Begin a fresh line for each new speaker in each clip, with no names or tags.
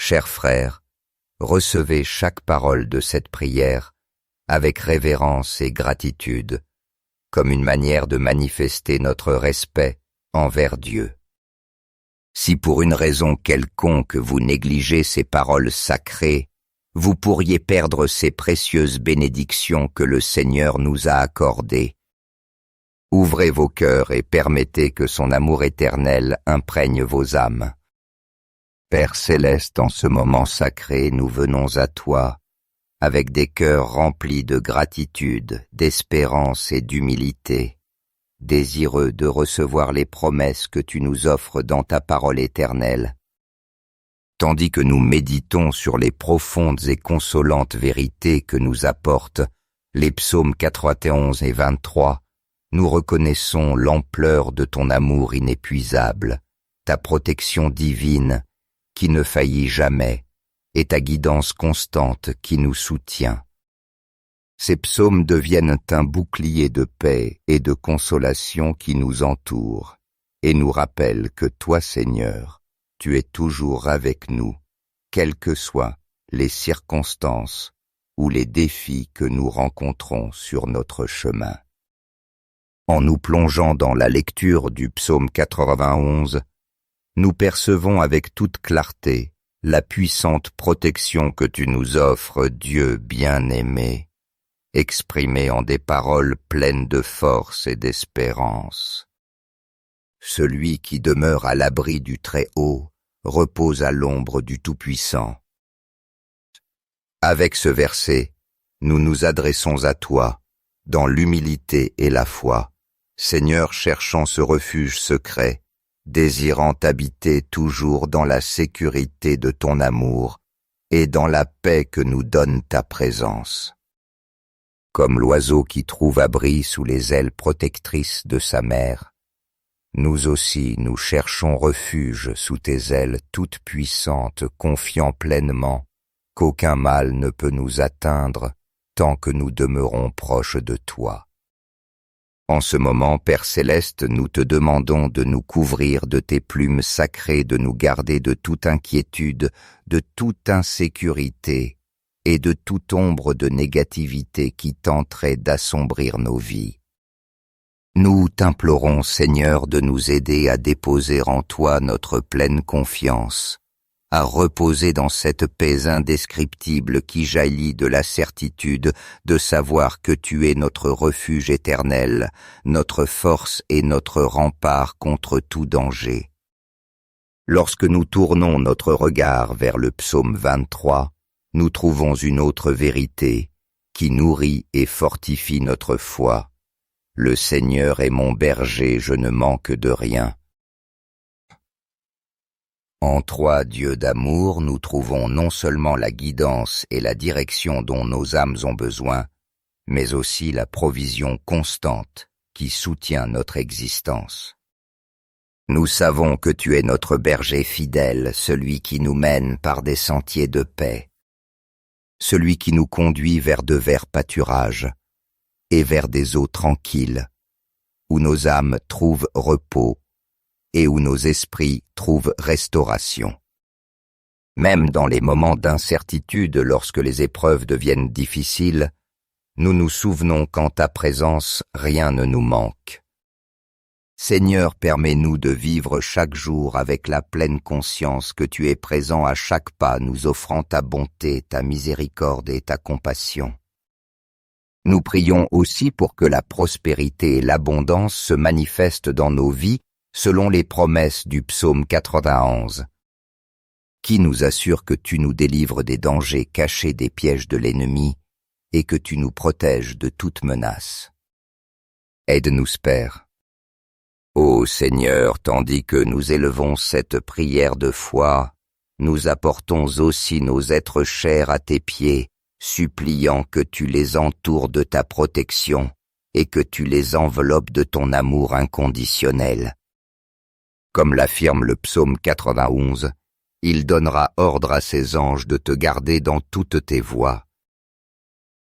Chers frères, recevez chaque parole de cette prière avec révérence et gratitude, comme une manière de manifester notre respect envers Dieu. Si pour une raison quelconque vous négligez ces paroles sacrées, vous pourriez perdre ces précieuses bénédictions que le Seigneur nous a accordées. Ouvrez vos cœurs et permettez que son amour éternel imprègne vos âmes. Père céleste, en ce moment sacré, nous venons à toi, avec des cœurs remplis de gratitude, d'espérance et d'humilité, désireux de recevoir les promesses que tu nous offres dans ta parole éternelle. Tandis que nous méditons sur les profondes et consolantes vérités que nous apportent les psaumes 91 et 23, nous reconnaissons l'ampleur de ton amour inépuisable, ta protection divine qui ne faillit jamais, et ta guidance constante qui nous soutient. Ces psaumes deviennent un bouclier de paix et de consolation qui nous entoure et nous rappellent que toi, Seigneur, tu es toujours avec nous, quelles que soient les circonstances ou les défis que nous rencontrons sur notre chemin. En nous plongeant dans la lecture du psaume 91, nous percevons avec toute clarté la puissante protection que tu nous offres, Dieu bien-aimé, exprimée en des paroles pleines de force et d'espérance. Celui qui demeure à l'abri du Très-Haut repose à l'ombre du Tout-Puissant. Avec ce verset, nous nous adressons à toi, dans l'humilité et la foi, Seigneur cherchant ce refuge secret, désirant habiter toujours dans la sécurité de ton amour et dans la paix que nous donne ta présence. Comme l'oiseau qui trouve abri sous les ailes protectrices de sa mère, nous aussi nous cherchons refuge sous tes ailes toutes puissantes, confiant pleinement qu'aucun mal ne peut nous atteindre tant que nous demeurons proches de toi. En ce moment, Père Céleste, nous te demandons de nous couvrir de tes plumes sacrées, de nous garder de toute inquiétude, de toute insécurité et de toute ombre de négativité qui tenterait d'assombrir nos vies. Nous t'implorons, Seigneur, de nous aider à déposer en toi notre pleine confiance, à reposer dans cette paix indescriptible qui jaillit de la certitude de savoir que tu es notre refuge éternel, notre force et notre rempart contre tout danger. Lorsque nous tournons notre regard vers le psaume 23, nous trouvons une autre vérité qui nourrit et fortifie notre foi. Le Seigneur est mon berger, je ne manque de rien. En toi, Dieu d'amour, nous trouvons non seulement la guidance et la direction dont nos âmes ont besoin, mais aussi la provision constante qui soutient notre existence. Nous savons que tu es notre berger fidèle, celui qui nous mène par des sentiers de paix, celui qui nous conduit vers de verts pâturages et vers des eaux tranquilles, où nos âmes trouvent repos et où nos esprits trouvent restauration. Même dans les moments d'incertitude, lorsque les épreuves deviennent difficiles, nous nous souvenons qu'en ta présence, rien ne nous manque. Seigneur, permets-nous de vivre chaque jour avec la pleine conscience que tu es présent à chaque pas, nous offrant ta bonté, ta miséricorde et ta compassion. Nous prions aussi pour que la prospérité et l'abondance se manifestent dans nos vies selon les promesses du psaume 91, qui nous assure que tu nous délivres des dangers cachés des pièges de l'ennemi et que tu nous protèges de toute menace. Aide-nous, Père. Ô Seigneur, tandis que nous élevons cette prière de foi, nous apportons aussi nos êtres chers à tes pieds, suppliant que tu les entoures de ta protection et que tu les enveloppes de ton amour inconditionnel. Comme l'affirme le psaume 91, il donnera ordre à ses anges de te garder dans toutes tes voies.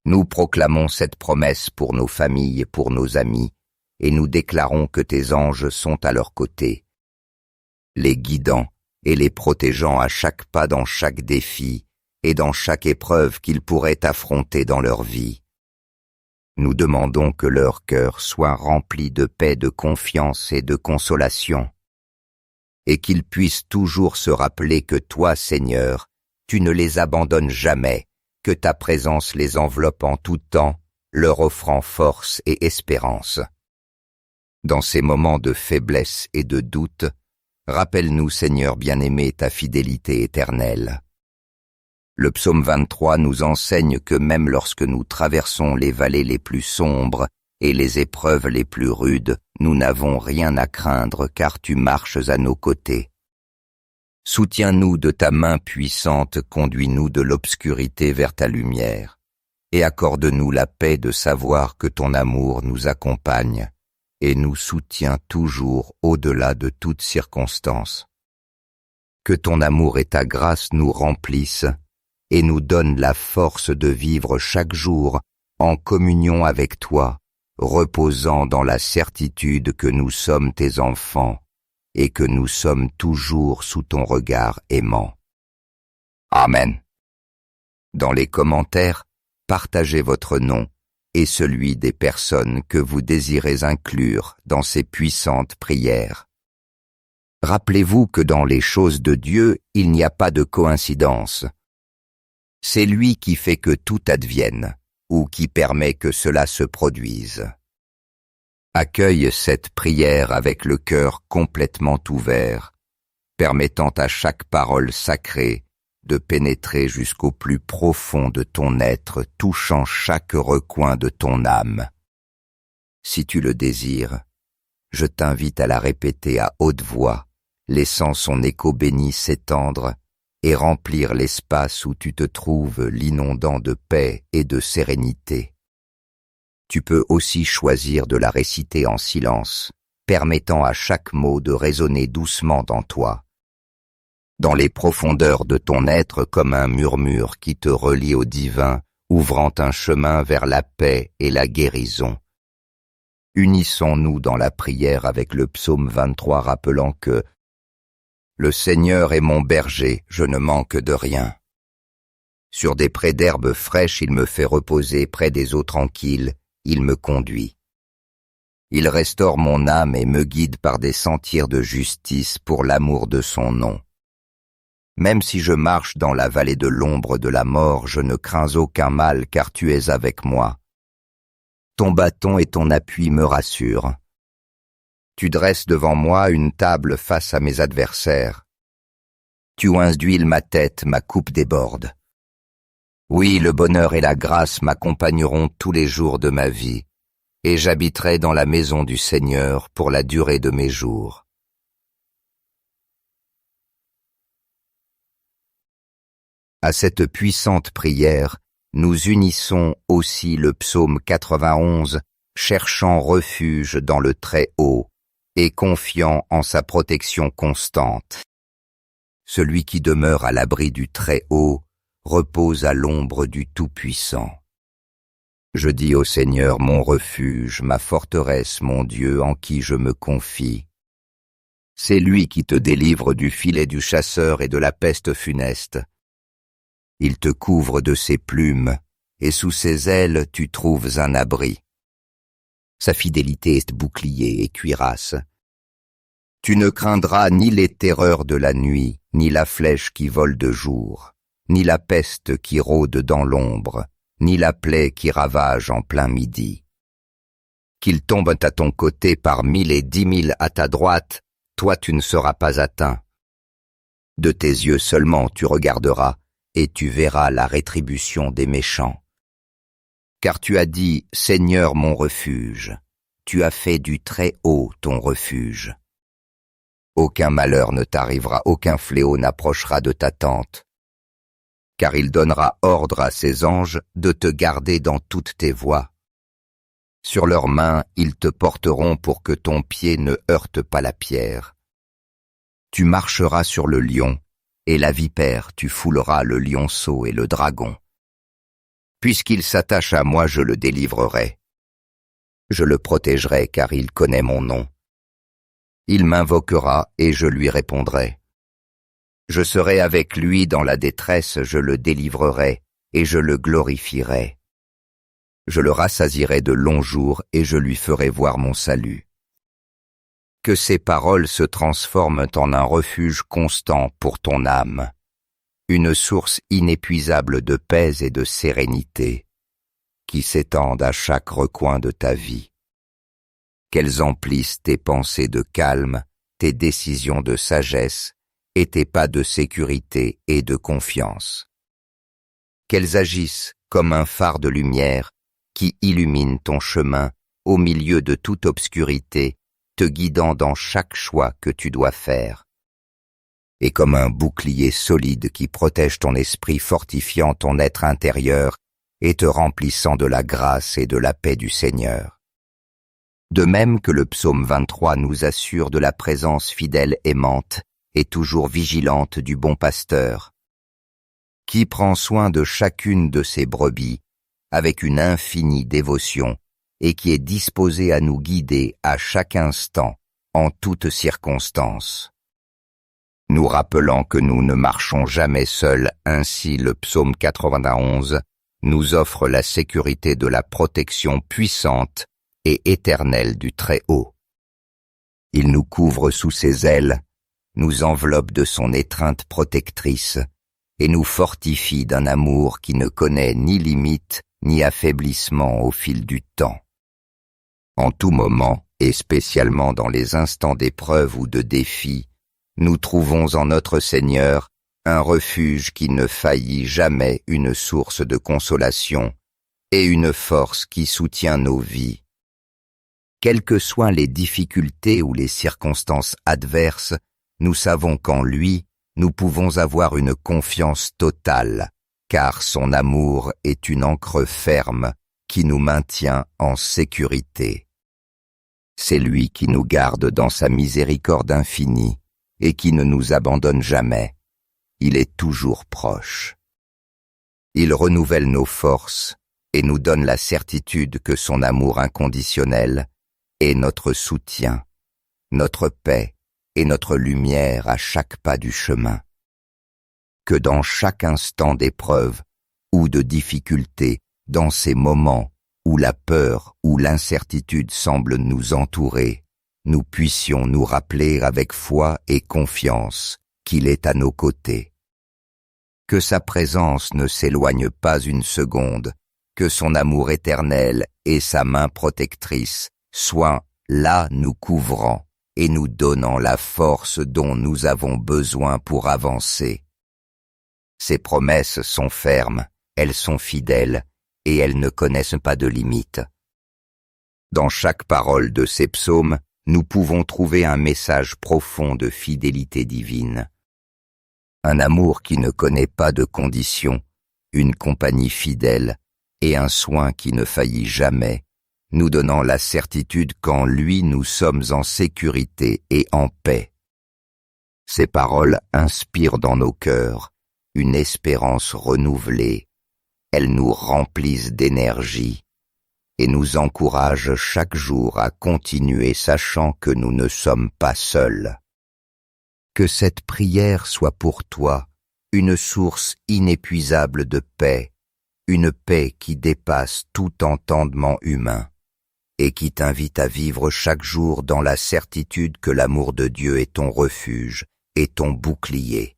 Nous proclamons cette promesse pour nos familles, pour nos amis, et nous déclarons que tes anges sont à leur côté, les guidant et les protégeant à chaque pas dans chaque défi et dans chaque épreuve qu'ils pourraient affronter dans leur vie. Nous demandons que leur cœur soit rempli de paix, de confiance et de consolation, et qu'ils puissent toujours se rappeler que toi, Seigneur, tu ne les abandonnes jamais, que ta présence les enveloppe en tout temps, leur offrant force et espérance. Dans ces moments de faiblesse et de doute, rappelle-nous, Seigneur bien-aimé, ta fidélité éternelle. Le psaume 23 nous enseigne que même lorsque nous traversons les vallées les plus sombres et les épreuves les plus rudes, nous n'avons rien à craindre car tu marches à nos côtés. Soutiens-nous de ta main puissante, conduis-nous de l'obscurité vers ta lumière, et accorde-nous la paix de savoir que ton amour nous accompagne et nous soutient toujours au-delà de toute circonstance. Que ton amour et ta grâce nous remplissent et nous donnent la force de vivre chaque jour en communion avec toi, reposant dans la certitude que nous sommes tes enfants et que nous sommes toujours sous ton regard aimant. Amen. Dans les commentaires, partagez votre nom et celui des personnes que vous désirez inclure dans ces puissantes prières. Rappelez-vous que dans les choses de Dieu, il n'y a pas de coïncidence. C'est lui qui fait que tout advienne, ou qui permet que cela se produise. Accueille cette prière avec le cœur complètement ouvert, permettant à chaque parole sacrée de pénétrer jusqu'au plus profond de ton être, touchant chaque recoin de ton âme. Si tu le désires, je t'invite à la répéter à haute voix, laissant son écho béni s'étendre et remplir l'espace où tu te trouves, l'inondant de paix et de sérénité. Tu peux aussi choisir de la réciter en silence, permettant à chaque mot de résonner doucement dans toi, dans les profondeurs de ton être comme un murmure qui te relie au divin, ouvrant un chemin vers la paix et la guérison. Unissons-nous dans la prière avec le psaume 23 rappelant que « Le Seigneur est mon berger, je ne manque de rien. Sur des prés d'herbes fraîches, il me fait reposer près des eaux tranquilles, il me conduit. Il restaure mon âme et me guide par des sentiers de justice pour l'amour de son nom. Même si je marche dans la vallée de l'ombre de la mort, je ne crains aucun mal car tu es avec moi. Ton bâton et ton appui me rassurent. Tu dresses devant moi une table face à mes adversaires. Tu oinces d'huile ma tête, ma coupe déborde. Oui, le bonheur et la grâce m'accompagneront tous les jours de ma vie, et j'habiterai dans la maison du Seigneur pour la durée de mes jours. À cette puissante prière, nous unissons aussi le psaume 91, cherchant refuge dans le Très-Haut et confiant en sa protection constante. Celui qui demeure à l'abri du Très-Haut repose à l'ombre du Tout-Puissant. Je dis au Seigneur mon refuge, ma forteresse, mon Dieu en qui je me confie. C'est lui qui te délivre du filet du chasseur et de la peste funeste. Il te couvre de ses plumes, et sous ses ailes tu trouves un abri. Sa fidélité est bouclier et cuirasse. Tu ne craindras ni les terreurs de la nuit, ni la flèche qui vole de jour, ni la peste qui rôde dans l'ombre, ni la plaie qui ravage en plein midi. Qu'ils tombent à ton côté par 1000 et 10 000 à ta droite, toi tu ne seras pas atteint. De tes yeux seulement tu regarderas, et tu verras la rétribution des méchants. Car tu as dit, Seigneur mon refuge, tu as fait du Très-Haut ton refuge. Aucun malheur ne t'arrivera, aucun fléau n'approchera de ta tente. Car il donnera ordre à ses anges de te garder dans toutes tes voies. Sur leurs mains, ils te porteront pour que ton pied ne heurte pas la pierre. Tu marcheras sur le lion, et la vipère, tu fouleras le lionceau et le dragon. Puisqu'il s'attache à moi, je le délivrerai. Je le protégerai car il connaît mon nom. Il m'invoquera et je lui répondrai. Je serai avec lui dans la détresse, je le délivrerai et je le glorifierai. Je le rassasierai de longs jours et je lui ferai voir mon salut. Que ces paroles se transforment en un refuge constant pour ton âme, une source inépuisable de paix et de sérénité, qui s'étendent à chaque recoin de ta vie. Qu'elles emplissent tes pensées de calme, tes décisions de sagesse et tes pas de sécurité et de confiance. Qu'elles agissent comme un phare de lumière qui illumine ton chemin au milieu de toute obscurité, te guidant dans chaque choix que tu dois faire. Et comme un bouclier solide qui protège ton esprit, fortifiant ton être intérieur et te remplissant de la grâce et de la paix du Seigneur. De même que le psaume 23 nous assure de la présence fidèle aimante et toujours vigilante du bon pasteur, qui prend soin de chacune de ses brebis avec une infinie dévotion et qui est disposé à nous guider à chaque instant, en toutes circonstances. Nous rappelant que nous ne marchons jamais seuls, ainsi le psaume 91 nous offre la sécurité de la protection puissante et éternelle du Très-Haut. Il nous couvre sous ses ailes, nous enveloppe de son étreinte protectrice et nous fortifie d'un amour qui ne connaît ni limite ni affaiblissement au fil du temps. En tout moment, et spécialement dans les instants d'épreuve ou de défi, nous trouvons en notre Seigneur un refuge qui ne faillit jamais, une source de consolation et une force qui soutient nos vies. Quelles que soient les difficultés ou les circonstances adverses, nous savons qu'en lui, nous pouvons avoir une confiance totale, car son amour est une ancre ferme qui nous maintient en sécurité. C'est lui qui nous garde dans sa miséricorde infinie et qui ne nous abandonne jamais. Il est toujours proche. Il renouvelle nos forces et nous donne la certitude que son amour inconditionnel est notre soutien, notre paix et notre lumière à chaque pas du chemin. Que dans chaque instant d'épreuve ou de difficulté, dans ces moments où la peur ou l'incertitude semblent nous entourer, nous puissions nous rappeler avec foi et confiance qu'il est à nos côtés. Que sa présence ne s'éloigne pas une seconde, que son amour éternel et sa main protectrice soient là nous couvrant et nous donnant la force dont nous avons besoin pour avancer. Ses promesses sont fermes, elles sont fidèles, et elles ne connaissent pas de limites. Dans chaque parole de ces psaumes, nous pouvons trouver un message profond de fidélité divine. Un amour qui ne connaît pas de conditions, une compagnie fidèle et un soin qui ne faillit jamais, nous donnant la certitude qu'en lui nous sommes en sécurité et en paix. Ces paroles inspirent dans nos cœurs une espérance renouvelée. Elles nous remplissent d'énergie et nous encouragent chaque jour à continuer sachant que nous ne sommes pas seuls. Que cette prière soit pour toi une source inépuisable de paix, une paix qui dépasse tout entendement humain et qui t'invite à vivre chaque jour dans la certitude que l'amour de Dieu est ton refuge et ton bouclier.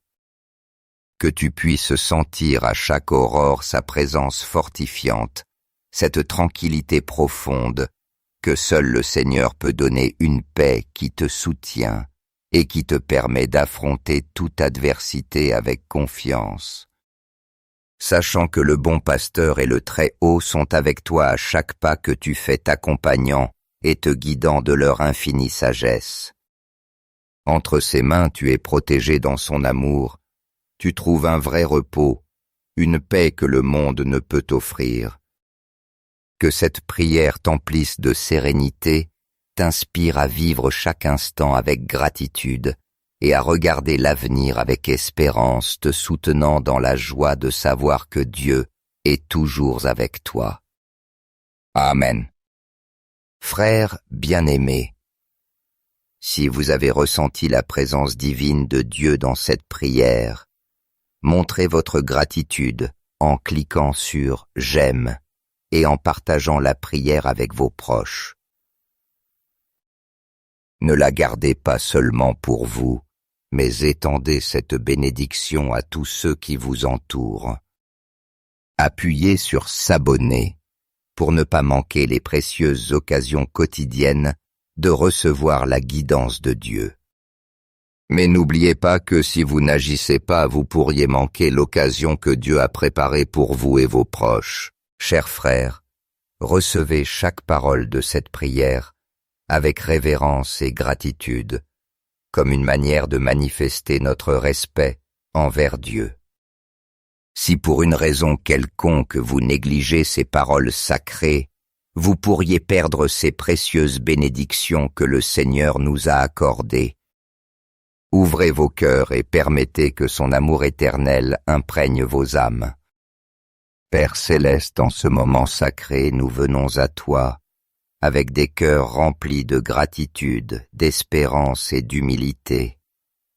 Que tu puisses sentir à chaque aurore sa présence fortifiante, cette tranquillité profonde, que seul le Seigneur peut donner, une paix qui te soutient et qui te permet d'affronter toute adversité avec confiance. Sachant que le bon pasteur et le Très-Haut sont avec toi à chaque pas que tu fais, t'accompagnant et te guidant de leur infinie sagesse. Entre ses mains tu es protégé dans son amour, tu trouves un vrai repos, une paix que le monde ne peut t'offrir. Que cette prière t'emplisse de sérénité, t'inspire à vivre chaque instant avec gratitude et à regarder l'avenir avec espérance, te soutenant dans la joie de savoir que Dieu est toujours avec toi. Amen. Frères bien-aimés, Si vous avez ressenti la présence divine de Dieu dans cette prière, montrez votre gratitude en cliquant sur « J'aime » et en partageant la prière avec vos proches. Ne la gardez pas seulement pour vous, mais étendez cette bénédiction à tous ceux qui vous entourent. Appuyez sur « S'abonner » pour ne pas manquer les précieuses occasions quotidiennes de recevoir la guidance de Dieu. Mais n'oubliez pas que si vous n'agissez pas, vous pourriez manquer l'occasion que Dieu a préparée pour vous et vos proches. Chers frères, recevez chaque parole de cette prière avec révérence et gratitude, comme une manière de manifester notre respect envers Dieu. Si pour une raison quelconque vous négligez ces paroles sacrées, vous pourriez perdre ces précieuses bénédictions que le Seigneur nous a accordées. Ouvrez vos cœurs et permettez que son amour éternel imprègne vos âmes. Père céleste, en ce moment sacré, nous venons à toi, avec des cœurs remplis de gratitude, d'espérance et d'humilité,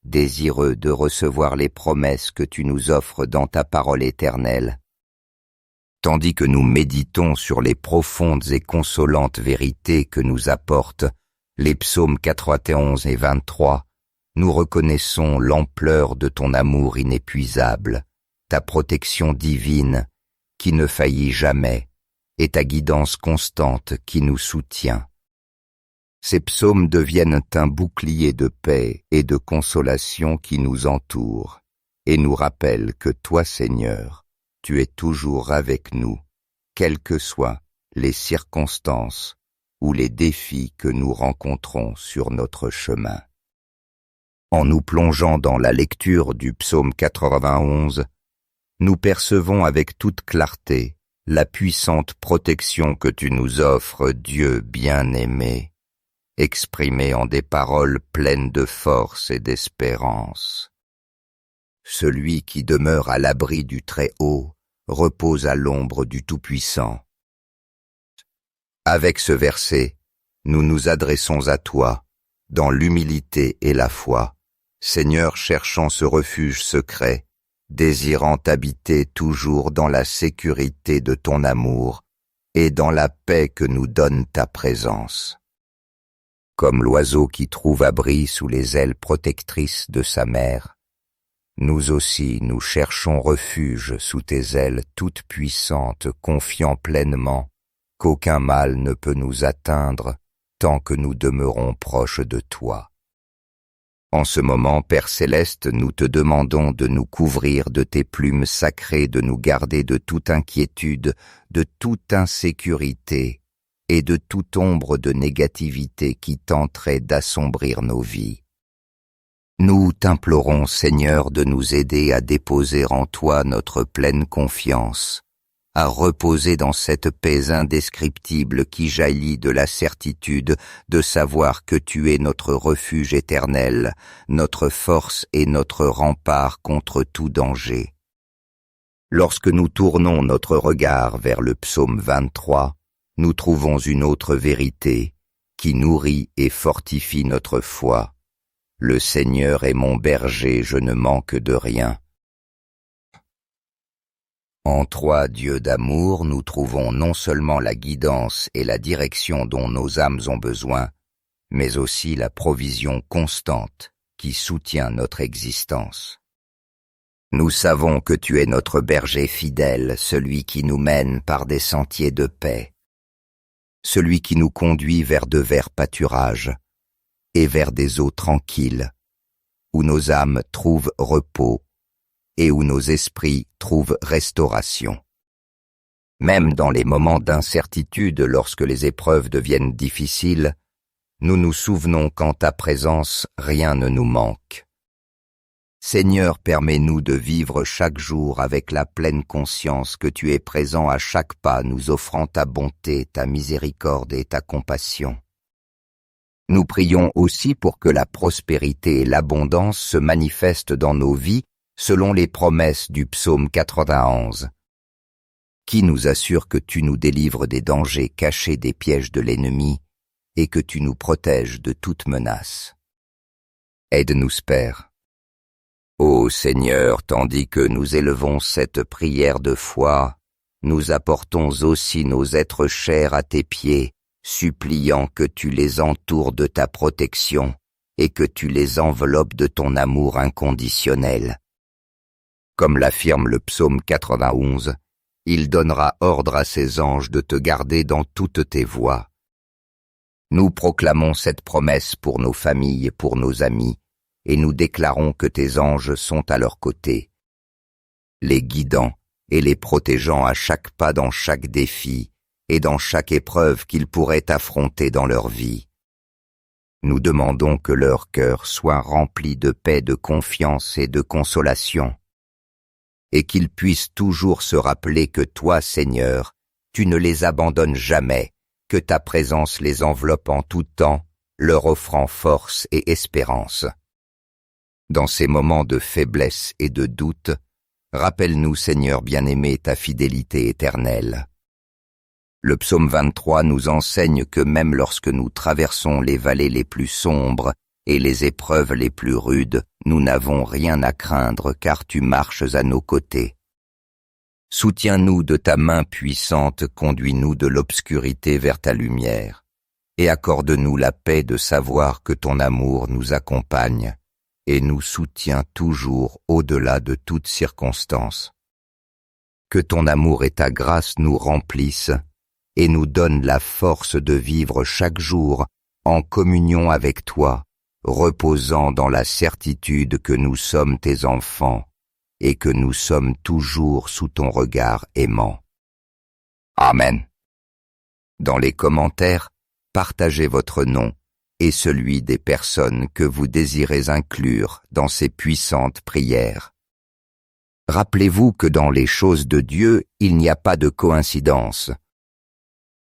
désireux de recevoir les promesses que tu nous offres dans ta parole éternelle. Tandis que nous méditons sur les profondes et consolantes vérités que nous apportent les psaumes 91 et 23, nous reconnaissons l'ampleur de ton amour inépuisable, ta protection divine qui ne faillit jamais et ta guidance constante qui nous soutient. Ces psaumes deviennent un bouclier de paix et de consolation qui nous entoure et nous rappellent que toi, Seigneur, tu es toujours avec nous, quelles que soient les circonstances ou les défis que nous rencontrons sur notre chemin. En nous plongeant dans la lecture du psaume 91, nous percevons avec toute clarté la puissante protection que tu nous offres, Dieu bien-aimé, exprimée en des paroles pleines de force et d'espérance. Celui qui demeure à l'abri du Très-Haut repose à l'ombre du Tout-Puissant. Avec ce verset, nous nous adressons à toi, dans l'humilité et la foi, Seigneur cherchant ce refuge secret, désirant habiter toujours dans la sécurité de ton amour et dans la paix que nous donne ta présence. Comme l'oiseau qui trouve abri sous les ailes protectrices de sa mère, nous aussi nous cherchons refuge sous tes ailes toutes puissantes, confiant pleinement qu'aucun mal ne peut nous atteindre tant que nous demeurons proches de toi. En ce moment, Père Céleste, nous te demandons de nous couvrir de tes plumes sacrées, de nous garder de toute inquiétude, de toute insécurité et de toute ombre de négativité qui tenterait d'assombrir nos vies. Nous t'implorons, Seigneur, de nous aider à déposer en toi notre pleine confiance, à reposer dans cette paix indescriptible qui jaillit de la certitude de savoir que tu es notre refuge éternel, notre force et notre rempart contre tout danger. Lorsque nous tournons notre regard vers le psaume 23, nous trouvons une autre vérité qui nourrit et fortifie notre foi. Le Seigneur est mon berger, je ne manque de rien. En toi, Dieu d'amour, nous trouvons non seulement la guidance et la direction dont nos âmes ont besoin, mais aussi la provision constante qui soutient notre existence. Nous savons que tu es notre berger fidèle, celui qui nous mène par des sentiers de paix, celui qui nous conduit vers de verts pâturages et vers des eaux tranquilles, où nos âmes trouvent repos et où nos esprits trouvent restauration. Même dans les moments d'incertitude, lorsque les épreuves deviennent difficiles, nous nous souvenons qu'en ta présence, rien ne nous manque. Seigneur, permets-nous de vivre chaque jour avec la pleine conscience que tu es présent à chaque pas, nous offrant ta bonté, ta miséricorde et ta compassion. Nous prions aussi pour que la prospérité et l'abondance se manifestent dans nos vies selon les promesses du psaume 91, qui nous assure que tu nous délivres des dangers cachés des pièges de l'ennemi et que tu nous protèges de toute menace. Aide-nous, Père. Ô Seigneur, tandis que nous élevons cette prière de foi, nous apportons aussi nos êtres chers à tes pieds, suppliant que tu les entoures de ta protection et que tu les enveloppes de ton amour inconditionnel. Comme l'affirme le psaume 91, il donnera ordre à ses anges de te garder dans toutes tes voies. Nous proclamons cette promesse pour nos familles, pour nos amis, et nous déclarons que tes anges sont à leur côté, les guidant et les protégeant à chaque pas dans chaque défi et dans chaque épreuve qu'ils pourraient affronter dans leur vie. Nous demandons que leur cœur soit rempli de paix, de confiance et de consolation, et qu'ils puissent toujours se rappeler que toi, Seigneur, tu ne les abandonnes jamais, que ta présence les enveloppe en tout temps, leur offrant force et espérance. Dans ces moments de faiblesse et de doute, rappelle-nous, Seigneur bien-aimé, ta fidélité éternelle. Le psaume 23 nous enseigne que même lorsque nous traversons les vallées les plus sombres et les épreuves les plus rudes, nous n'avons rien à craindre car tu marches à nos côtés. Soutiens-nous de ta main puissante, conduis-nous de l'obscurité vers ta lumière, et accorde-nous la paix de savoir que ton amour nous accompagne et nous soutient toujours au-delà de toute circonstance. Que ton amour et ta grâce nous remplissent et nous donnent la force de vivre chaque jour en communion avec toi, reposant dans la certitude que nous sommes tes enfants et que nous sommes toujours sous ton regard aimant. Amen. Dans les commentaires, partagez votre nom et celui des personnes que vous désirez inclure dans ces puissantes prières. Rappelez-vous que dans les choses de Dieu, il n'y a pas de coïncidence.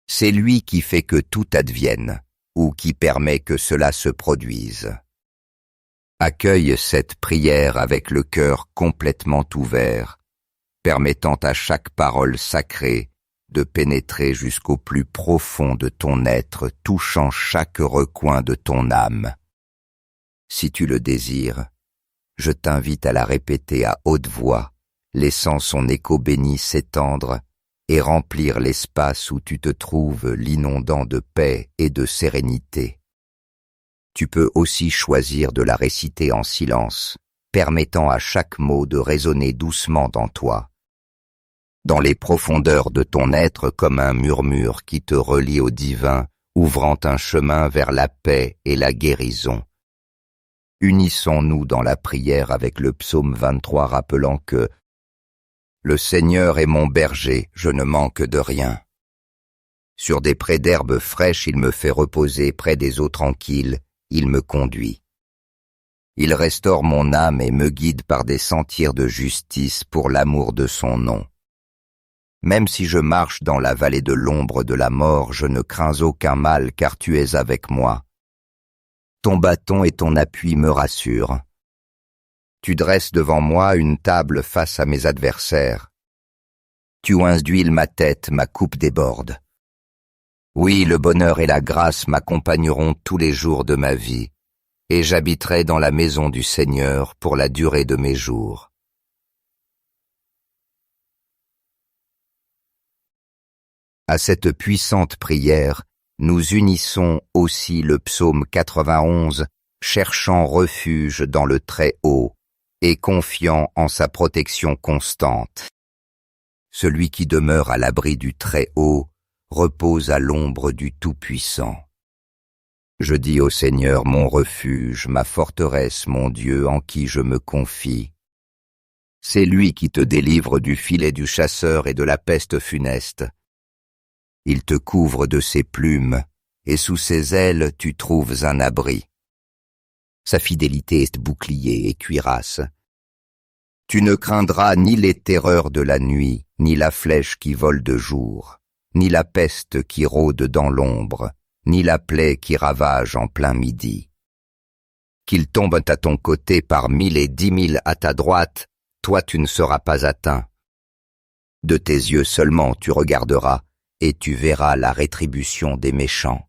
C'est lui qui fait que tout advienne, ou qui permet que cela se produise. Accueille cette prière avec le cœur complètement ouvert, permettant à chaque parole sacrée de pénétrer jusqu'au plus profond de ton être, touchant chaque recoin de ton âme. Si tu le désires, je t'invite à la répéter à haute voix, laissant son écho béni s'étendre et remplir l'espace où tu te trouves, l'inondant de paix et de sérénité. Tu peux aussi choisir de la réciter en silence, permettant à chaque mot de résonner doucement dans toi, dans les profondeurs de ton être comme un murmure qui te relie au divin, ouvrant un chemin vers la paix et la guérison. Unissons-nous dans la prière avec le psaume 23 rappelant que « Le Seigneur est mon berger, je ne manque de rien. Sur des prés d'herbes fraîches, il me fait reposer près des eaux tranquilles, il me conduit. Il restaure mon âme et me guide par des sentiers de justice pour l'amour de son nom. Même si je marche dans la vallée de l'ombre de la mort, je ne crains aucun mal car tu es avec moi. Ton bâton et ton appui me rassurent. Tu dresses devant moi une table face à mes adversaires. Tu oinces d'huile ma tête, ma coupe déborde. Oui, le bonheur et la grâce m'accompagneront tous les jours de ma vie, et j'habiterai dans la maison du Seigneur pour la durée de mes jours. À cette puissante prière, nous unissons aussi le psaume 91, cherchant refuge dans le Très-Haut et confiant en sa protection constante. Celui qui demeure à l'abri du Très-Haut repose à l'ombre du Tout-Puissant. Je dis au Seigneur mon refuge, ma forteresse, mon Dieu en qui je me confie. C'est lui qui te délivre du filet du chasseur et de la peste funeste. Il te couvre de ses plumes, et sous ses ailes tu trouves un abri. Sa fidélité est bouclier et cuirasse. Tu ne craindras ni les terreurs de la nuit, ni la flèche qui vole de jour, ni la peste qui rôde dans l'ombre, ni la plaie qui ravage en plein midi. Qu'ils tombent à ton côté par 1000 et 10 000 à ta droite, toi tu ne seras pas atteint. De tes yeux seulement tu regarderas, et tu verras la rétribution des méchants.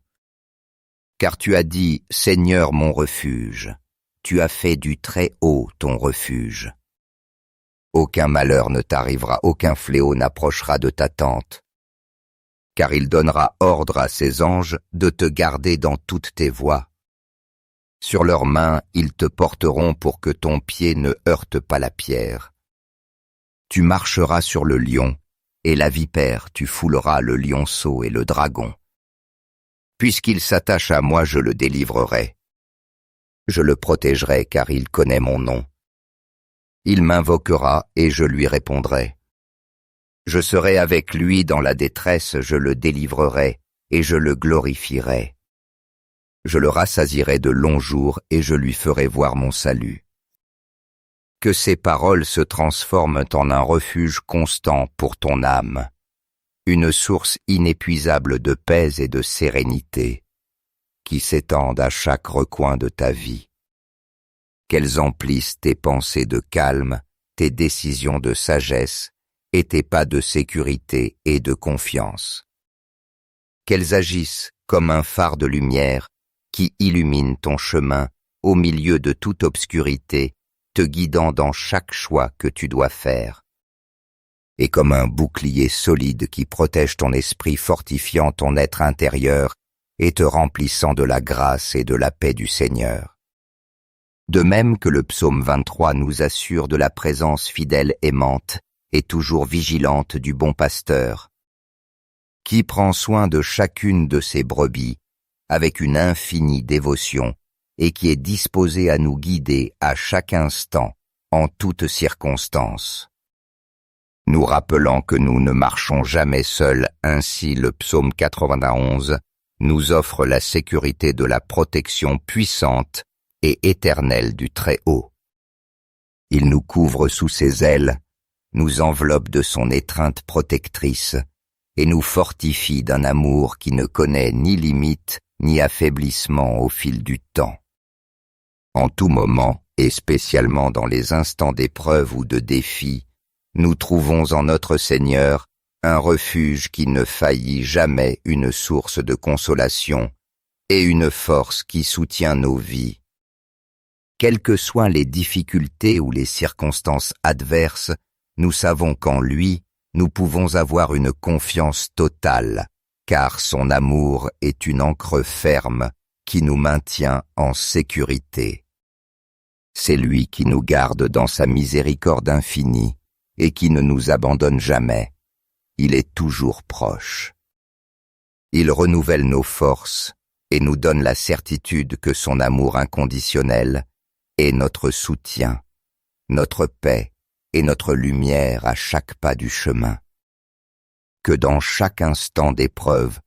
Car tu as dit, Seigneur mon refuge, tu as fait du Très-Haut ton refuge. Aucun malheur ne t'arrivera, aucun fléau n'approchera de ta tente, car il donnera ordre à ses anges de te garder dans toutes tes voies. Sur leurs mains, ils te porteront pour que ton pied ne heurte pas la pierre. Tu marcheras sur le lion, et la vipère, tu fouleras le lionceau et le dragon. Puisqu'il s'attache à moi, je le délivrerai. Je le protégerai, car il connaît mon nom. Il m'invoquera, et je lui répondrai. Je serai avec lui dans la détresse, je le délivrerai, et je le glorifierai. Je le rassasierai de longs jours, et je lui ferai voir mon salut. Que ces paroles se transforment en un refuge constant pour ton âme, une source inépuisable de paix et de sérénité, qui s'étendent à chaque recoin de ta vie. Qu'elles emplissent tes pensées de calme, tes décisions de sagesse, et tes pas de sécurité et de confiance. Qu'elles agissent comme un phare de lumière qui illumine ton chemin au milieu de toute obscurité, te guidant dans chaque choix que tu dois faire. Et comme un bouclier solide qui protège ton esprit, fortifiant ton être intérieur et te remplissant de la grâce et de la paix du Seigneur. De même que le psaume 23 nous assure de la présence fidèle aimante et toujours vigilante du bon pasteur, qui prend soin de chacune de ses brebis avec une infinie dévotion et qui est disposé à nous guider à chaque instant, en toutes circonstances. Nous rappelant que nous ne marchons jamais seuls, ainsi le psaume 91 nous offre la sécurité de la protection puissante et éternelle du Très-Haut. Il nous couvre sous ses ailes, nous enveloppe de son étreinte protectrice et nous fortifie d'un amour qui ne connaît ni limite ni affaiblissement au fil du temps. En tout moment, et spécialement dans les instants d'épreuve ou de défi, nous trouvons en notre Seigneur un refuge qui ne faillit jamais, une source de consolation et une force qui soutient nos vies. Quelles que soient les difficultés ou les circonstances adverses, nous savons qu'en lui, nous pouvons avoir une confiance totale, car son amour est une ancre ferme qui nous maintient en sécurité. C'est lui qui nous garde dans sa miséricorde infinie et qui ne nous abandonne jamais. Il est toujours proche. Il renouvelle nos forces et nous donne la certitude que son amour inconditionnel est notre soutien, notre paix et notre lumière à chaque pas du chemin. Que dans chaque instant d'épreuve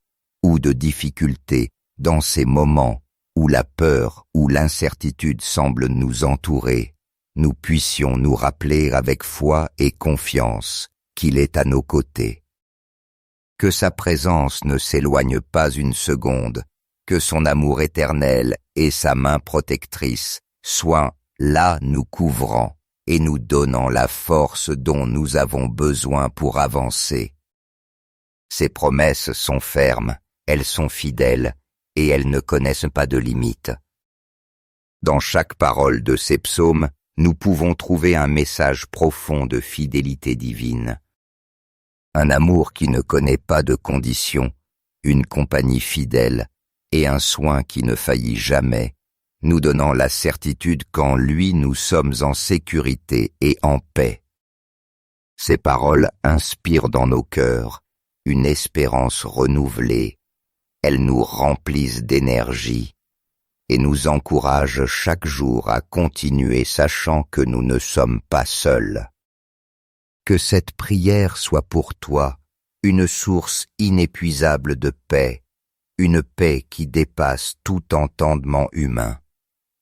ou de difficulté, dans ces moments où la peur ou l'incertitude semblent nous entourer, nous puissions nous rappeler avec foi et confiance qu'il est à nos côtés. Que sa présence ne s'éloigne pas une seconde, que son amour éternel et sa main protectrice soient là nous couvrant et nous donnant la force dont nous avons besoin pour avancer. Ses promesses sont fermes, elles sont fidèles, et elles ne connaissent pas de limites. Dans chaque parole de ces psaumes, nous pouvons trouver un message profond de fidélité divine. Un amour qui ne connaît pas de conditions, une compagnie fidèle et un soin qui ne faillit jamais, nous donnant la certitude qu'en lui nous sommes en sécurité et en paix. Ces paroles inspirent dans nos cœurs une espérance renouvelée. Elles nous remplissent d'énergie et nous encouragent chaque jour à continuer sachant que nous ne sommes pas seuls. Que cette prière soit pour toi une source inépuisable de paix, une paix qui dépasse tout entendement humain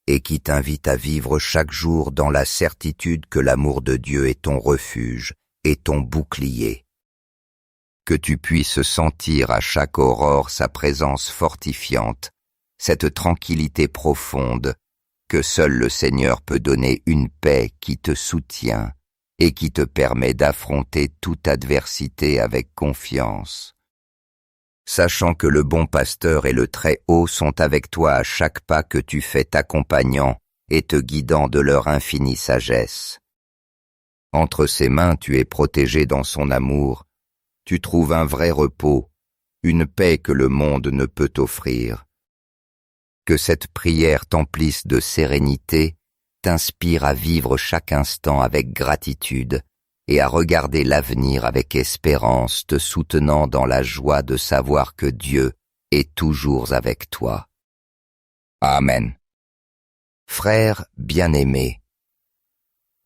et qui t'invite à vivre chaque jour dans la certitude que l'amour de Dieu est ton refuge et ton bouclier. Que tu puisses sentir à chaque aurore sa présence fortifiante, cette tranquillité profonde, que seul le Seigneur peut donner, une paix qui te soutient et qui te permet d'affronter toute adversité avec confiance. Sachant que le bon pasteur et le Très-Haut sont avec toi à chaque pas que tu fais, t'accompagnant et te guidant de leur infinie sagesse. Entre ses mains tu es protégé dans son amour, tu trouves un vrai repos, une paix que le monde ne peut t'offrir. Que cette prière t'emplisse de sérénité, t'inspire à vivre chaque instant avec gratitude et à regarder l'avenir avec espérance, te soutenant dans la joie de savoir que Dieu est toujours avec toi. Amen. Frères bien-aimés,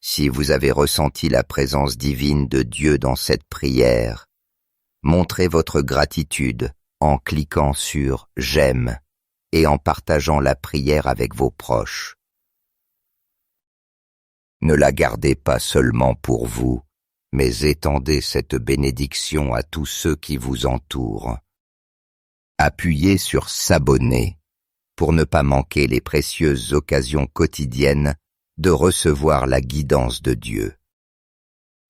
si vous avez ressenti la présence divine de Dieu dans cette prière, montrez votre gratitude en cliquant sur « J'aime » et en partageant la prière avec vos proches. Ne la gardez pas seulement pour vous, mais étendez cette bénédiction à tous ceux qui vous entourent. Appuyez sur « S'abonner » pour ne pas manquer les précieuses occasions quotidiennes de recevoir la guidance de Dieu.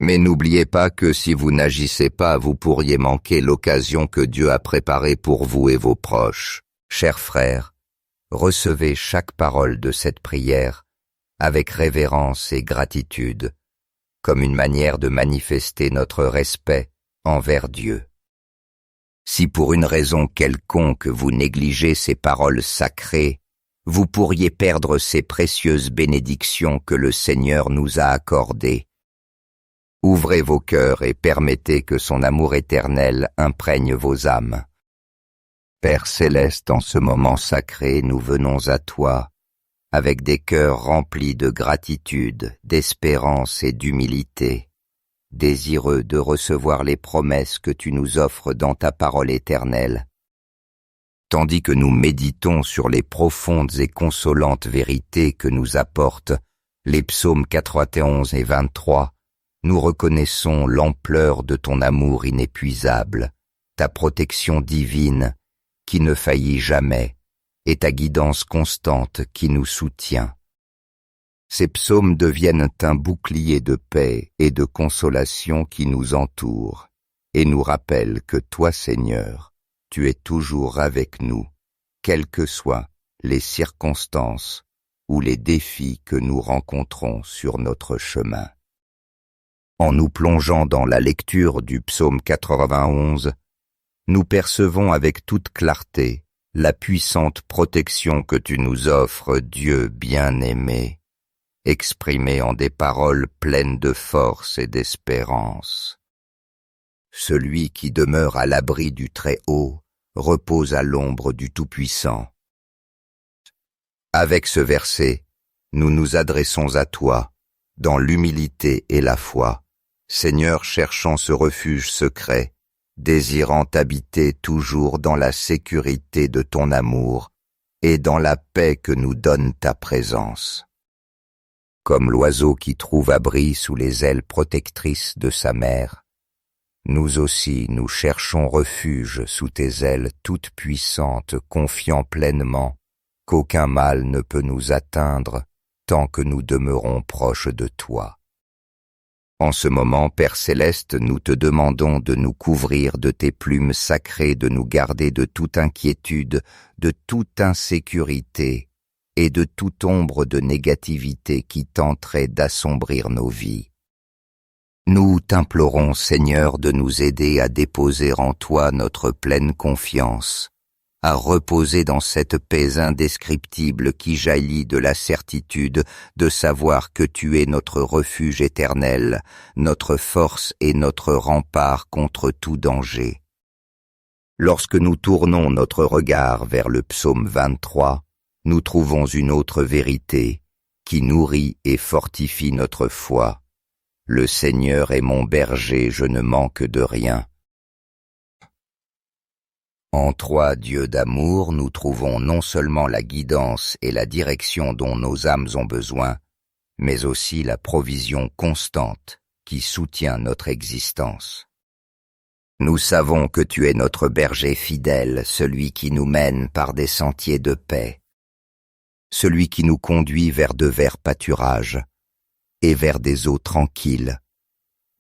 Mais n'oubliez pas que si vous n'agissez pas, vous pourriez manquer l'occasion que Dieu a préparée pour vous et vos proches. Chers frères, recevez chaque parole de cette prière avec révérence et gratitude, comme une manière de manifester notre respect envers Dieu. Si pour une raison quelconque vous négligez ces paroles sacrées, vous pourriez perdre ces précieuses bénédictions que le Seigneur nous a accordées. Ouvrez vos cœurs et permettez que son amour éternel imprègne vos âmes. Père céleste, en ce moment sacré, nous venons à toi, avec des cœurs remplis de gratitude, d'espérance et d'humilité, désireux de recevoir les promesses que tu nous offres dans ta parole éternelle. Tandis que nous méditons sur les profondes et consolantes vérités que nous apportent les psaumes 91 et 23, nous reconnaissons l'ampleur de ton amour inépuisable, ta protection divine qui ne faillit jamais et ta guidance constante qui nous soutient. Ces psaumes deviennent un bouclier de paix et de consolation qui nous entoure et nous rappellent que toi, Seigneur, tu es toujours avec nous, quelles que soient les circonstances ou les défis que nous rencontrons sur notre chemin. En nous plongeant dans la lecture du psaume 91, nous percevons avec toute clarté la puissante protection que tu nous offres, Dieu bien-aimé, exprimée en des paroles pleines de force et d'espérance. Celui qui demeure à l'abri du Très-Haut repose à l'ombre du Tout-Puissant. Avec ce verset, nous nous adressons à toi, dans l'humilité et la foi, Seigneur cherchant ce refuge secret, désirant habiter toujours dans la sécurité de ton amour et dans la paix que nous donne ta présence. Comme l'oiseau qui trouve abri sous les ailes protectrices de sa mère, nous aussi nous cherchons refuge sous tes ailes toutes puissantes, confiant pleinement qu'aucun mal ne peut nous atteindre tant que nous demeurons proches de toi. En ce moment, Père Céleste, nous te demandons de nous couvrir de tes plumes sacrées, de nous garder de toute inquiétude, de toute insécurité et de toute ombre de négativité qui tenterait d'assombrir nos vies. Nous t'implorons, Seigneur, de nous aider à déposer en toi notre pleine confiance, à reposer dans cette paix indescriptible qui jaillit de la certitude de savoir que tu es notre refuge éternel, notre force et notre rempart contre tout danger. Lorsque nous tournons notre regard vers le psaume 23, nous trouvons une autre vérité qui nourrit et fortifie notre foi. Le Seigneur est mon berger, je ne manque de rien. En toi, Dieu d'amour, nous trouvons non seulement la guidance et la direction dont nos âmes ont besoin, mais aussi la provision constante qui soutient notre existence. Nous savons que tu es notre berger fidèle, celui qui nous mène par des sentiers de paix, celui qui nous conduit vers de verts pâturages et vers des eaux tranquilles,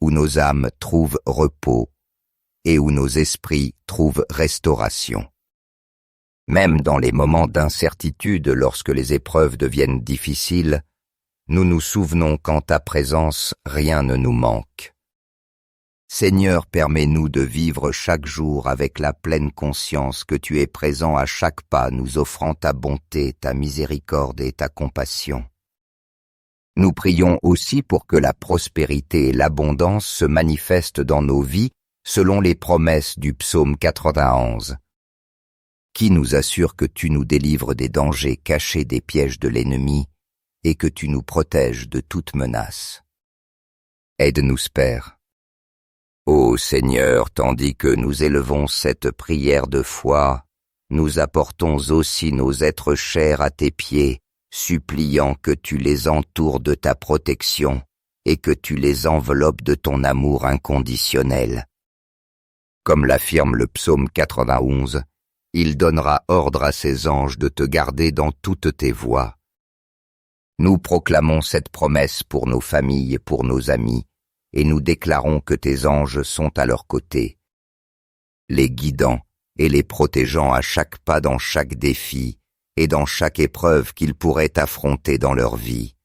où nos âmes trouvent repos et où nos esprits trouvent restauration. Même dans les moments d'incertitude, lorsque les épreuves deviennent difficiles, nous nous souvenons qu'en ta présence, rien ne nous manque. Seigneur, permets-nous de vivre chaque jour avec la pleine conscience que tu es présent à chaque pas, nous offrant ta bonté, ta miséricorde et ta compassion. Nous prions aussi pour que la prospérité et l'abondance se manifestent dans nos vies selon les promesses du psaume 91, qui nous assure que tu nous délivres des dangers cachés des pièges de l'ennemi et que tu nous protèges de toute menace. Aide-nous, Père. Ô Seigneur, tandis que nous élevons cette prière de foi, nous apportons aussi nos êtres chers à tes pieds, suppliant que tu les entoures de ta protection et que tu les enveloppes de ton amour inconditionnel. Comme l'affirme le psaume 91, il donnera ordre à ses anges de te garder dans toutes tes voies. Nous proclamons cette promesse pour nos familles et pour nos amis, et nous déclarons que tes anges sont à leur côté, les guidant et les protégeant à chaque pas dans chaque défi et dans chaque épreuve qu'ils pourraient affronter dans leur vie.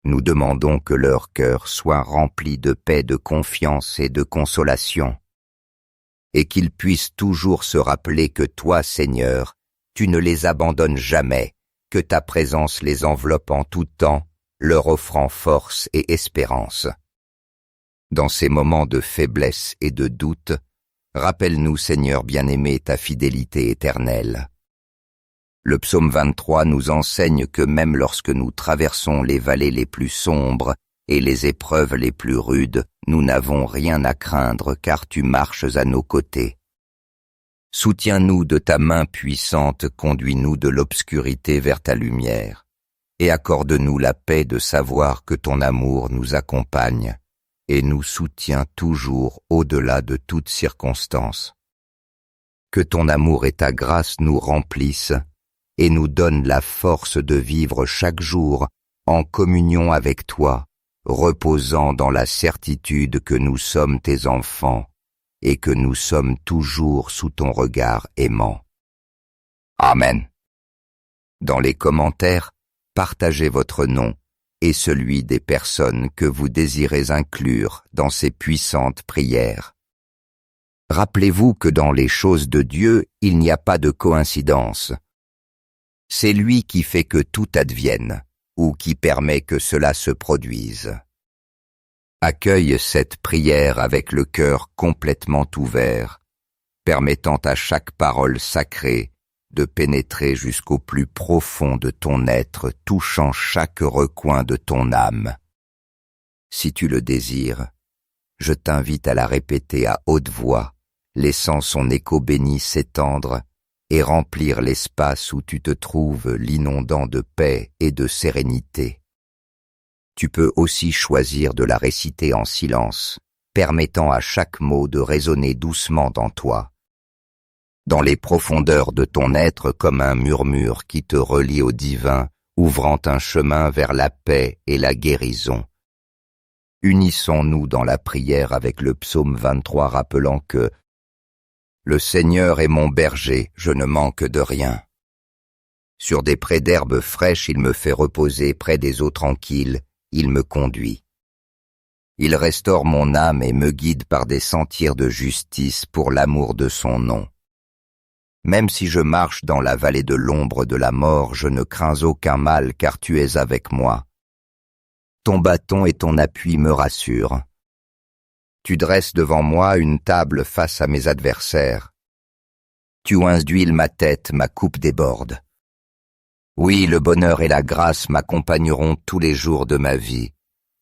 Nous demandons que leur cœur soit rempli de paix, de confiance et de consolation, et qu'ils puissent toujours se rappeler que toi, Seigneur, tu ne les abandonnes jamais, que ta présence les enveloppe en tout temps, leur offrant force et espérance. Dans ces moments de faiblesse et de doute, rappelle-nous, Seigneur bien-aimé, ta fidélité éternelle. Le psaume 23 nous enseigne que même lorsque nous traversons les vallées les plus sombres et les épreuves les plus rudes, nous n'avons rien à craindre car tu marches à nos côtés. Soutiens-nous de ta main puissante, conduis-nous de l'obscurité vers ta lumière, et accorde-nous la paix de savoir que ton amour nous accompagne et nous soutient toujours au-delà de toute circonstance. Que ton amour et ta grâce nous remplissent et nous donnent la force de vivre chaque jour en communion avec toi, reposant dans la certitude que nous sommes tes enfants et que nous sommes toujours sous ton regard aimant. Amen. Dans les commentaires, partagez votre nom et celui des personnes que vous désirez inclure dans ces puissantes prières. Rappelez-vous que dans les choses de Dieu, il n'y a pas de coïncidence. C'est lui qui fait que tout advienne, ou qui permet que cela se produise. Accueille cette prière avec le cœur complètement ouvert, permettant à chaque parole sacrée de pénétrer jusqu'au plus profond de ton être, touchant chaque recoin de ton âme. Si tu le désires, je t'invite à la répéter à haute voix, laissant son écho béni s'étendre et remplir l'espace où tu te trouves, l'inondant de paix et de sérénité. Tu peux aussi choisir de la réciter en silence, permettant à chaque mot de résonner doucement dans toi, dans les profondeurs de ton être comme un murmure qui te relie au divin, ouvrant un chemin vers la paix et la guérison. Unissons-nous dans la prière avec le psaume 23 rappelant que « Le Seigneur est mon berger, je ne manque de rien. Sur des prés d'herbes fraîches, il me fait reposer près des eaux tranquilles, il me conduit. Il restaure mon âme et me guide par des sentiers de justice pour l'amour de son nom. Même si je marche dans la vallée de l'ombre de la mort, je ne crains aucun mal car tu es avec moi. Ton bâton et ton appui me rassurent. Tu dresses devant moi une table face à mes adversaires. Tu oinces d'huile ma tête, ma coupe déborde. Oui, le bonheur et la grâce m'accompagneront tous les jours de ma vie,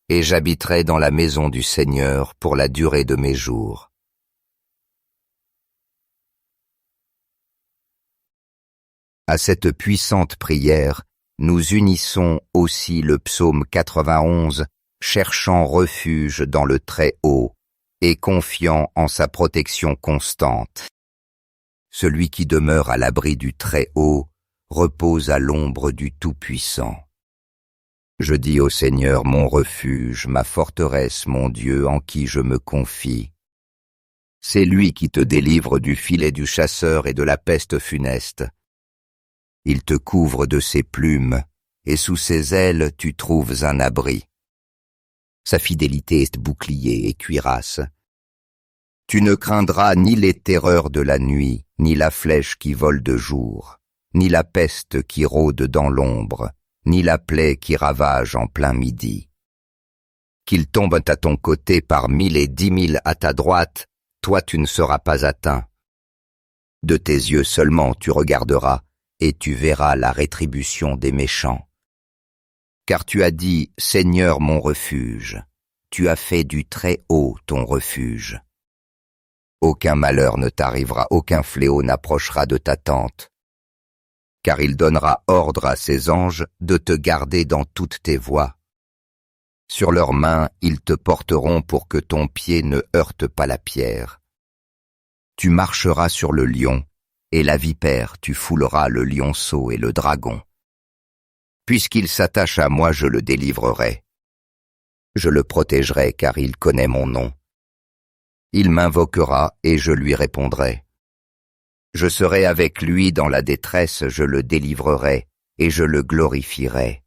et j'habiterai dans la maison du Seigneur pour la durée de mes jours. À cette puissante prière, nous unissons aussi le psaume 91, cherchant refuge dans le Très-Haut et confiant en sa protection constante. Celui qui demeure à l'abri du Très-Haut repose à l'ombre du Tout-Puissant. Je dis au Seigneur mon refuge, ma forteresse, mon Dieu en qui je me confie. C'est lui qui te délivre du filet du chasseur et de la peste funeste. Il te couvre de ses plumes, et sous ses ailes tu trouves un abri. Sa fidélité est bouclier et cuirasse. Tu ne craindras ni les terreurs de la nuit, ni la flèche qui vole de jour, ni la peste qui rôde dans l'ombre, ni la plaie qui ravage en plein midi. Qu'ils tombent à ton côté par 1000 et 10 000 à ta droite, toi tu ne seras pas atteint. De tes yeux seulement tu regarderas, et tu verras la rétribution des méchants. Car tu as dit, Seigneur mon refuge, tu as fait du Très-Haut ton refuge. Aucun malheur ne t'arrivera, aucun fléau n'approchera de ta tente. Car il donnera ordre à ses anges de te garder dans toutes tes voies. Sur leurs mains, ils te porteront pour que ton pied ne heurte pas la pierre. Tu marcheras sur le lion, et la vipère, tu fouleras le lionceau et le dragon. Puisqu'il s'attache à moi, je le délivrerai. Je le protégerai, car il connaît mon nom. Il m'invoquera, et je lui répondrai. Je serai avec lui dans la détresse, je le délivrerai, et je le glorifierai.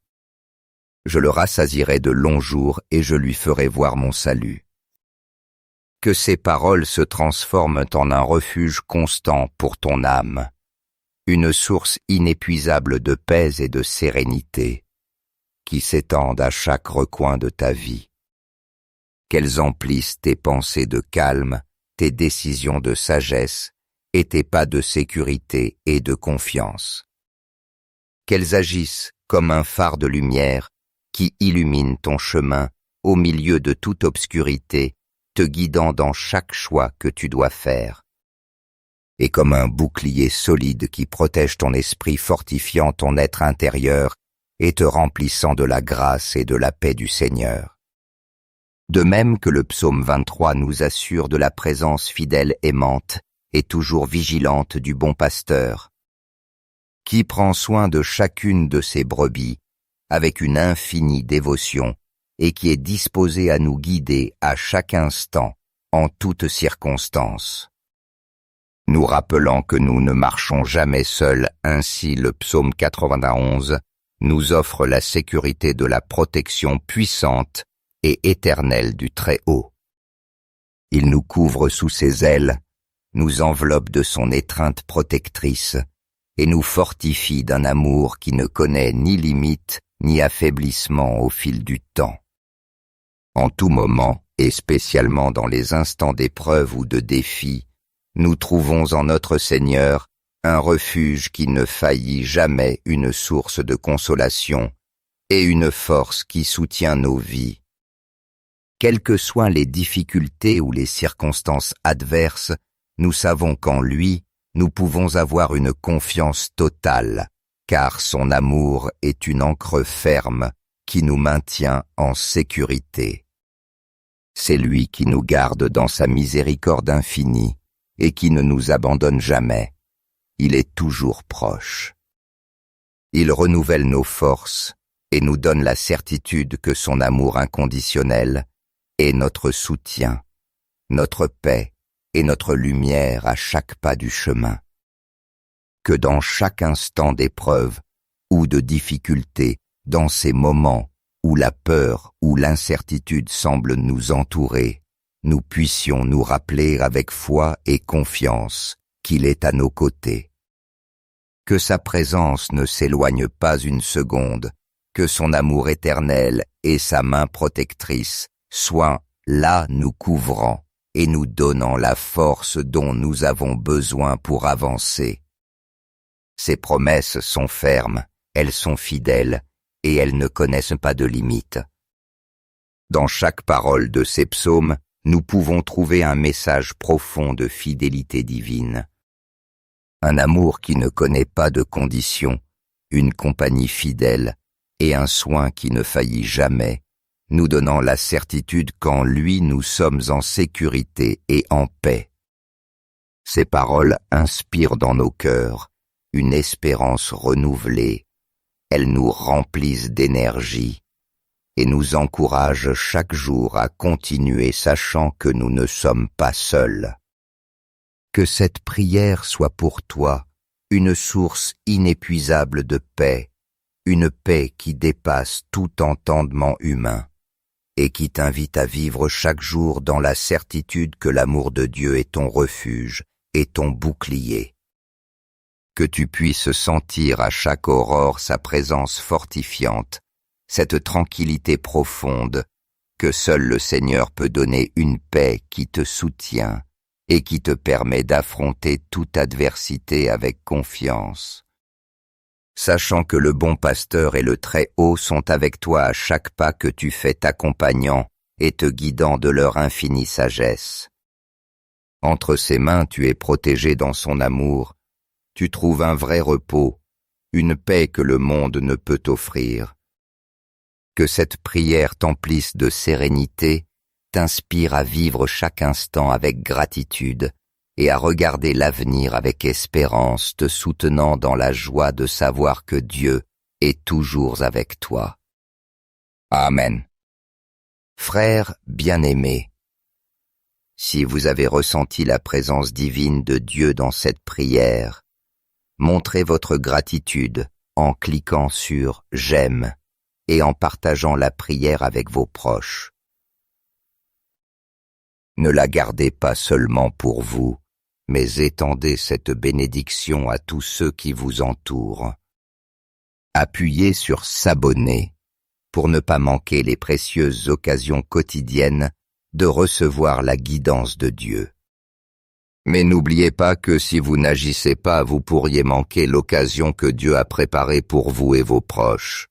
Je le rassasierai de longs jours, et je lui ferai voir mon salut. Que ces paroles se transforment en un refuge constant pour ton âme, une source inépuisable de paix et de sérénité, qui s'étendent à chaque recoin de ta vie. Qu'elles emplissent tes pensées de calme, tes décisions de sagesse, et tes pas de sécurité et de confiance. Qu'elles agissent comme un phare de lumière qui illumine ton chemin au milieu de toute obscurité, te guidant dans chaque choix que tu dois faire. Et comme un bouclier solide qui protège ton esprit, fortifiant ton être intérieur et te remplissant de la grâce et de la paix du Seigneur. De même que le psaume 23 nous assure de la présence fidèle aimante et toujours vigilante du bon pasteur, qui prend soin de chacune de ses brebis avec une infinie dévotion et qui est disposé à nous guider à chaque instant, en toutes circonstances. Nous rappelant que nous ne marchons jamais seuls, ainsi le psaume 91 nous offre la sécurité de la protection puissante et éternelle du Très-Haut. Il nous couvre sous ses ailes, nous enveloppe de son étreinte protectrice et nous fortifie d'un amour qui ne connaît ni limite ni affaiblissement au fil du temps. En tout moment, et spécialement dans les instants d'épreuve ou de défi, nous trouvons en notre Seigneur un refuge qui ne faillit jamais, une source de consolation et une force qui soutient nos vies. Quelles que soient les difficultés ou les circonstances adverses, nous savons qu'en lui, nous pouvons avoir une confiance totale, car son amour est une ancre ferme qui nous maintient en sécurité. C'est lui qui nous garde dans sa miséricorde infinie et qui ne nous abandonne jamais. Il est toujours proche. Il renouvelle nos forces et nous donne la certitude que son amour inconditionnel est notre soutien, notre paix et notre lumière à chaque pas du chemin. Que dans chaque instant d'épreuve ou de difficulté, dans ces moments où la peur ou l'incertitude semblent nous entourer, nous puissions nous rappeler avec foi et confiance qu'il est à nos côtés. Que sa présence ne s'éloigne pas une seconde, que son amour éternel et sa main protectrice soient là nous couvrant et nous donnant la force dont nous avons besoin pour avancer. Ses promesses sont fermes, elles sont fidèles, et elles ne connaissent pas de limites. Dans chaque parole de ces psaumes, nous pouvons trouver un message profond de fidélité divine. Un amour qui ne connaît pas de conditions, une compagnie fidèle et un soin qui ne faillit jamais, nous donnant la certitude qu'en lui nous sommes en sécurité et en paix. Ces paroles inspirent dans nos cœurs une espérance renouvelée. Elles nous remplissent d'énergie et nous encouragent chaque jour à continuer sachant que nous ne sommes pas seuls. Que cette prière soit pour toi une source inépuisable de paix, une paix qui dépasse tout entendement humain et qui t'invite à vivre chaque jour dans la certitude que l'amour de Dieu est ton refuge et ton bouclier. Que tu puisses sentir à chaque aurore sa présence fortifiante, cette tranquillité profonde, que seul le Seigneur peut donner une paix qui te soutient et qui te permet d'affronter toute adversité avec confiance. Sachant que le bon pasteur et le Très-Haut sont avec toi à chaque pas que tu fais t'accompagnant et te guidant de leur infinie sagesse. Entre ses mains tu es protégé dans son amour, tu trouves un vrai repos, une paix que le monde ne peut t'offrir. Que cette prière t'emplisse de sérénité, t'inspire à vivre chaque instant avec gratitude et à regarder l'avenir avec espérance, te soutenant dans la joie de savoir que Dieu est toujours avec toi. Amen. Frères bien-aimés, si vous avez ressenti la présence divine de Dieu dans cette prière, montrez votre gratitude en cliquant sur « J'aime » et en partageant la prière avec vos proches. Ne la gardez pas seulement pour vous, mais étendez cette bénédiction à tous ceux qui vous entourent. Appuyez sur « S'abonner » pour ne pas manquer les précieuses occasions quotidiennes de recevoir la guidance de Dieu. Mais n'oubliez pas que si vous n'agissez pas, vous pourriez manquer l'occasion que Dieu a préparée pour vous et vos proches.